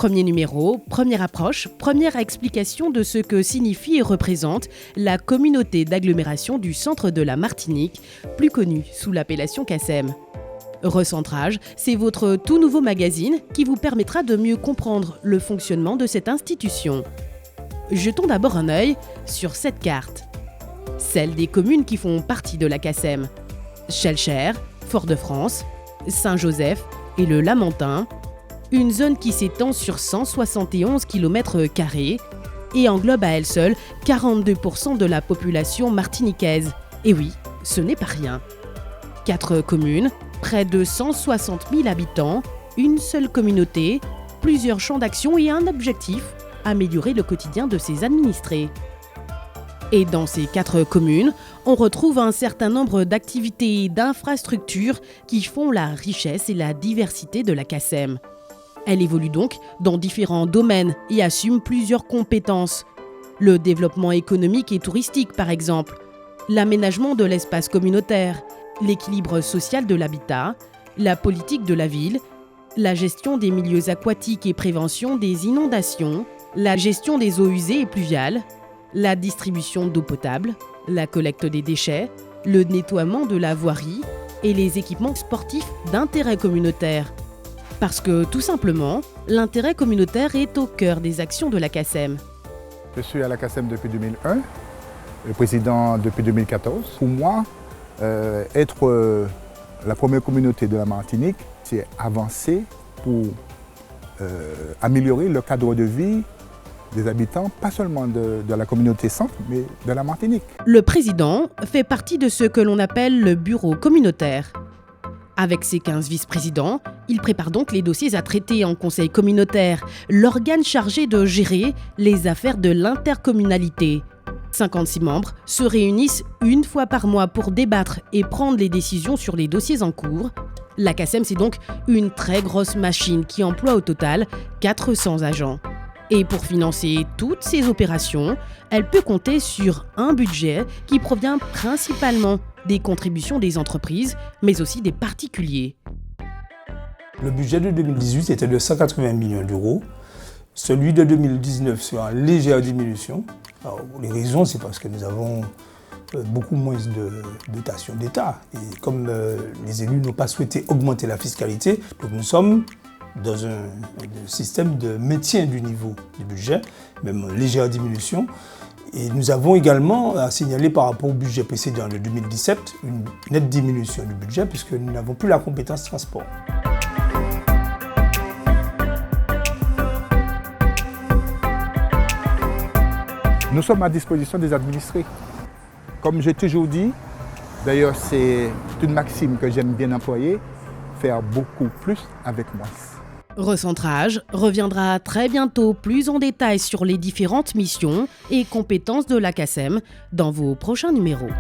Premier numéro, première approche, première explication de ce que signifie et représente la communauté d'agglomération du centre de la Martinique, plus connue sous l'appellation CACEM. Recentrage, c'est votre tout nouveau magazine qui vous permettra de mieux comprendre le fonctionnement de cette institution. Jetons d'abord un œil sur cette carte. Celle des communes qui font partie de la CACEM. Schœlcher, Fort-de-France, Saint-Joseph et le Lamentin. Une zone qui s'étend sur 171 km² et englobe à elle seule 42% de la population martiniquaise. Et oui, ce n'est pas rien. 4 communes, près de 160 000 habitants, une seule communauté, plusieurs champs d'action et un objectif, améliorer le quotidien de ses administrés. Et dans ces 4 communes, on retrouve un certain nombre d'activités et d'infrastructures qui font la richesse et la diversité de la CACEM. Elle évolue donc dans différents domaines et assume plusieurs compétences. Le développement économique et touristique par exemple, l'aménagement de l'espace communautaire, l'équilibre social de l'habitat, la politique de la ville, la gestion des milieux aquatiques et prévention des inondations, la gestion des eaux usées et pluviales, la distribution d'eau potable, la collecte des déchets, le nettoiement de la voirie et les équipements sportifs d'intérêt communautaire. Parce que, tout simplement, l'intérêt communautaire est au cœur des actions de la CACEM. Je suis à la CACEM depuis 2001, le président depuis 2014. Pour moi, être la première communauté de la Martinique, c'est avancer pour améliorer le cadre de vie des habitants, pas seulement de la communauté centre, mais de la Martinique. Le président fait partie de ce que l'on appelle le bureau communautaire. Avec ses 15 vice-présidents, il prépare donc les dossiers à traiter en conseil communautaire, l'organe chargé de gérer les affaires de l'intercommunalité. 56 membres se réunissent une fois par mois pour débattre et prendre les décisions sur les dossiers en cours. La CACEM, c'est donc une très grosse machine qui emploie au total 400 agents. Et pour financer toutes ces opérations, elle peut compter sur un budget qui provient principalement des contributions des entreprises, mais aussi des particuliers. Le budget de 2018 était de 180 millions d'euros. Celui de 2019 sera en légère diminution. Alors, les raisons, c'est parce que nous avons beaucoup moins de dotations d'État. Et comme les élus n'ont pas souhaité augmenter la fiscalité, donc nous sommes dans un système de maintien du niveau du budget, même en légère diminution. Et nous avons également à signaler par rapport au budget précédent de 2017 une nette diminution du budget puisque nous n'avons plus la compétence transport. Nous sommes à disposition des administrés. Comme j'ai toujours dit, d'ailleurs c'est une maxime que j'aime bien employer, faire beaucoup plus avec moins. Recentrage reviendra très bientôt plus en détail sur les différentes missions et compétences de la CACEM dans vos prochains numéros.